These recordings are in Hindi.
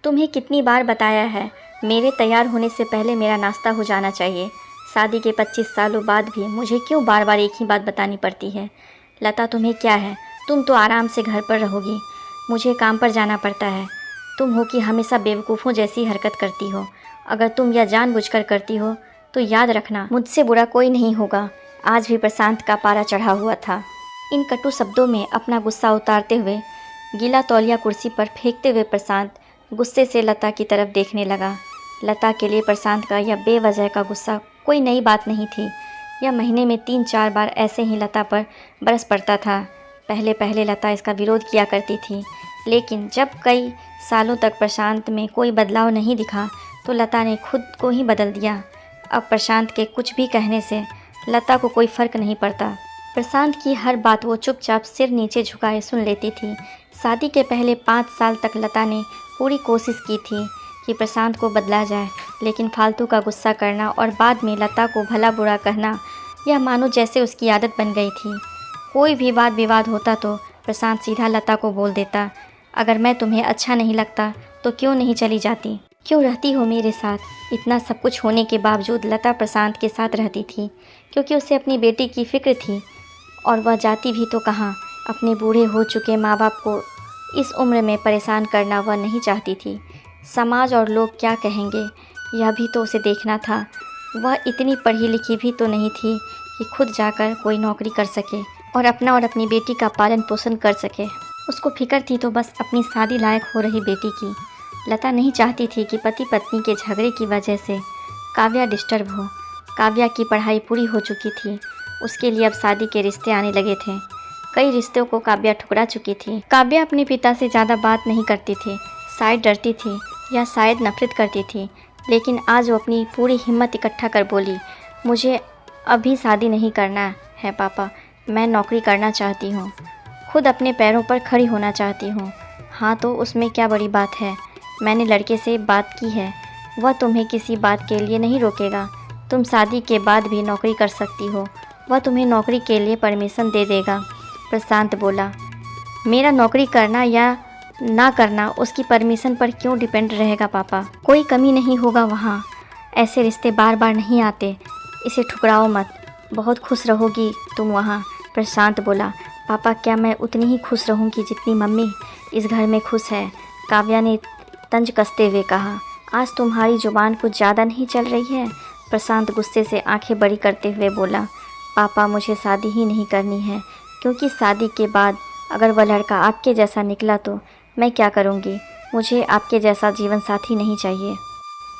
तुम्हें कितनी बार बताया है, मेरे तैयार होने से पहले मेरा नाश्ता हो जाना चाहिए। शादी के 25 सालों बाद भी मुझे क्यों बार बार एक ही बात बतानी पड़ती है। लता, तुम्हें क्या है, तुम तो आराम से घर पर रहोगी, मुझे काम पर जाना पड़ता है। तुम हो कि हमेशा बेवकूफ़ों जैसी हरकत करती हो। अगर तुम यह जानबूझकर करती हो तो याद रखना, मुझसे बुरा कोई नहीं होगा। आज भी प्रशांत का पारा चढ़ा हुआ था। इन कटु शब्दों में अपना गुस्सा उतारते हुए, गीला तौलिया कुर्सी पर फेंकते हुए प्रशांत गुस्से से लता की तरफ देखने लगा। लता के लिए प्रशांत का यह बेवजह का गुस्सा कोई नई बात नहीं थी। यह महीने में 3-4 बार ऐसे ही लता पर बरस पड़ता था। पहले पहले लता इसका विरोध किया करती थी, लेकिन जब कई सालों तक प्रशांत में कोई बदलाव नहीं दिखा तो लता ने खुद को ही बदल दिया। अब प्रशांत के कुछ भी कहने से लता को कोई फ़र्क नहीं पड़ता। प्रशांत की हर बात वो चुपचाप सिर नीचे झुकाए सुन लेती थी। शादी के पहले 5 साल तक लता ने पूरी कोशिश की थी कि प्रशांत को बदला जाए, लेकिन फालतू का गुस्सा करना और बाद में लता को भला बुरा कहना, यह मानो जैसे उसकी आदत बन गई थी। कोई भी वाद विवाद होता तो प्रशांत सीधा लता को बोल देता, अगर मैं तुम्हें अच्छा नहीं लगता तो क्यों नहीं चली जाती, क्यों रहती हो मेरे साथ। इतना सब कुछ होने के बावजूद लता प्रशांत के साथ रहती थी, क्योंकि उसे अपनी बेटी की फ़िक्र थी। और वह जाती भी तो कहाँ, अपने बूढ़े हो चुके माँ बाप को इस उम्र में परेशान करना वह नहीं चाहती थी। समाज और लोग क्या कहेंगे, यह भी तो उसे देखना था। वह इतनी पढ़ी लिखी भी तो नहीं थी कि खुद जाकर कोई नौकरी कर सके और अपना और अपनी बेटी का पालन पोषण कर सके। उसको फिक्र थी तो बस अपनी शादी लायक हो रही बेटी की। लता नहीं चाहती थी कि पति पत्नी के झगड़े की वजह से काव्या डिस्टर्ब हो। काव्या की पढ़ाई पूरी हो चुकी थी, उसके लिए अब शादी के रिश्ते आने लगे थे। कई रिश्तों को काव्या ठुकरा चुकी थी। काव्या अपने पिता से ज़्यादा बात नहीं करती थी, शायद डरती थी या शायद नफरत करती थी। लेकिन आज वो अपनी पूरी हिम्मत इकट्ठा कर बोली, मुझे अभी शादी नहीं करना है पापा, मैं नौकरी करना चाहती हूँ, खुद अपने पैरों पर खड़ी होना चाहती हूँ। हाँ तो उसमें क्या बड़ी बात है, मैंने लड़के से बात की है, वह तुम्हें किसी बात के लिए नहीं रोकेगा। तुम शादी के बाद भी नौकरी कर सकती हो, वह तुम्हें नौकरी के लिए परमिशन दे देगा। प्रशांत बोला, मेरा नौकरी करना या ना करना उसकी परमिशन पर क्यों डिपेंड रहेगा पापा, कोई कमी नहीं होगा वहाँ। ऐसे रिश्ते बार बार नहीं आते, इसे ठुकराओ मत, बहुत खुश रहोगी तुम वहाँ। प्रशांत बोला, पापा क्या मैं उतनी ही खुश रहूँगी जितनी मम्मी इस घर में खुश है। काव्या ने तंज कसते हुए कहा, आज तुम्हारी जुबान कुछ ज़्यादा नहीं चल रही है। प्रशांत गुस्से से आंखें बड़ी करते हुए बोला, पापा मुझे शादी ही नहीं करनी है, क्योंकि शादी के बाद अगर वह लड़का आपके जैसा निकला तो मैं क्या करूँगी। मुझे आपके जैसा जीवन साथी नहीं चाहिए,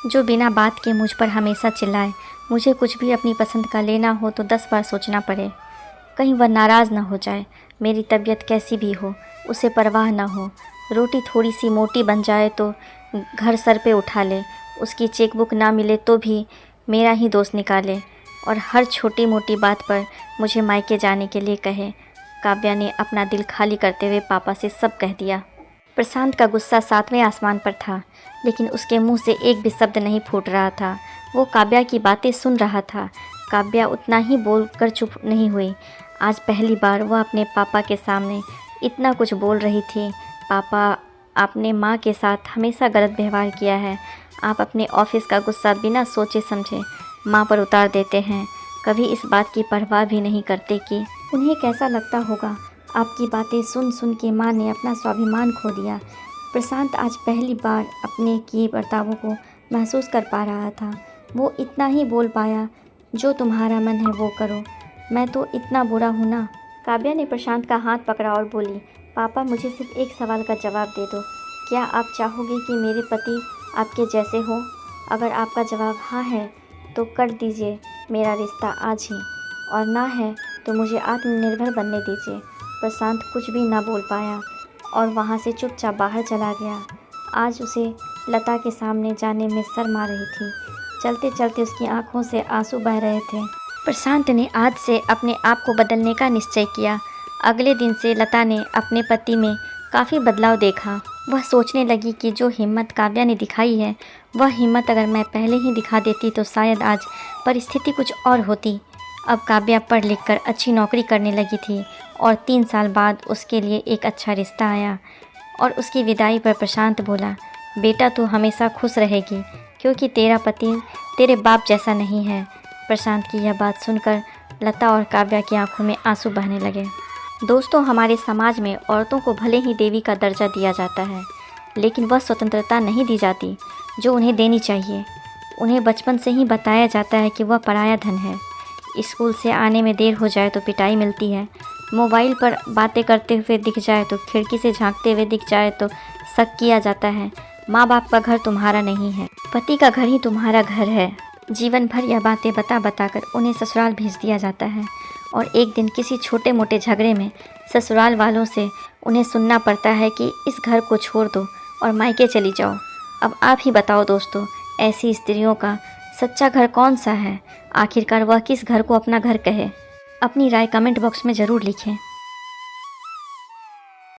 जो बिना बात के मुझ पर हमेशा चिल्लाए। मुझे कुछ भी अपनी पसंद का लेना हो तो 10 बार सोचना पड़े, कहीं वह नाराज़ ना हो जाए। मेरी तबीयत कैसी भी हो उसे परवाह ना हो, रोटी थोड़ी सी मोटी बन जाए तो घर सर पे उठा ले, उसकी चेकबुक ना मिले तो भी मेरा ही दोस्त निकाले, और हर छोटी मोटी बात पर मुझे मायके जाने के लिए कहे। काव्या ने अपना दिल खाली करते हुए पापा से सब कह दिया। प्रशांत का गुस्सा 7वें आसमान पर था, लेकिन उसके मुंह से एक भी शब्द नहीं फूट रहा था। वो काव्या की बातें सुन रहा था। काव्या उतना ही बोलकर चुप नहीं हुई। आज पहली बार वह अपने पापा के सामने इतना कुछ बोल रही थी। पापा, आपने माँ के साथ हमेशा गलत व्यवहार किया है। आप अपने ऑफिस का गुस्सा बिना सोचे समझे माँ पर उतार देते हैं, कभी इस बात की परवाह भी नहीं करते कि उन्हें कैसा लगता होगा। आपकी बातें सुन सुन के माँ ने अपना स्वाभिमान खो दिया। प्रशांत आज पहली बार अपने किए बर्तावों को महसूस कर पा रहा था। वो इतना ही बोल पाया, जो तुम्हारा मन है वो करो, मैं तो इतना बुरा हूँ ना। काव्या ने प्रशांत का हाथ पकड़ा और बोली, पापा मुझे सिर्फ एक सवाल का जवाब दे दो, क्या आप चाहोगे कि मेरे पति आपके जैसे हो? अगर आपका जवाब हाँ है तो कर दीजिए मेरा रिश्ता आज ही, और ना है तो मुझे आत्मनिर्भर बनने दीजिए। प्रशांत कुछ भी ना बोल पाया और वहाँ से चुपचाप बाहर चला गया। आज उसे लता के सामने जाने में शर्म आ रही थी। चलते चलते उसकी आंखों से आंसू बह रहे थे। प्रशांत ने आज से अपने आप को बदलने का निश्चय किया। अगले दिन से लता ने अपने पति में काफ़ी बदलाव देखा। वह सोचने लगी कि जो हिम्मत काव्या ने दिखाई है, वह हिम्मत अगर मैं पहले ही दिखा देती तो शायद आज परिस्थिति कुछ और होती। अब काव्या पढ़ लिख कर अच्छी नौकरी करने लगी थी और 3 साल बाद उसके लिए एक अच्छा रिश्ता आया। और उसकी विदाई पर प्रशांत बोला, बेटा तू हमेशा खुश रहेगी क्योंकि तेरा पति तेरे बाप जैसा नहीं है। प्रशांत की यह बात सुनकर लता और काव्या की आंखों में आंसू बहने लगे। दोस्तों, हमारे समाज में औरतों को भले ही देवी का दर्जा दिया जाता है, लेकिन वह स्वतंत्रता नहीं दी जाती जो उन्हें देनी चाहिए। उन्हें बचपन से ही बताया जाता है कि वह पराया धन है। स्कूल से आने में देर हो जाए तो पिटाई मिलती है, मोबाइल पर बातें करते हुए दिख जाए तो, खिड़की से झांकते हुए दिख जाए तो शक किया जाता है। माँ बाप का घर तुम्हारा नहीं है, पति का घर ही तुम्हारा घर है। जीवन भर यह बातें बता बता कर उन्हें ससुराल भेज दिया जाता है और एक दिन किसी छोटे मोटे झगड़े में ससुराल वालों से उन्हें सुनना पड़ता है कि इस घर को छोड़ दो और मायके चली जाओ। अब आप ही बताओ दोस्तों, ऐसी स्त्रियों का सच्चा घर कौन सा है? आखिरकार वह किस घर को अपना घर कहे? अपनी राय कमेंट बॉक्स में ज़रूर लिखें।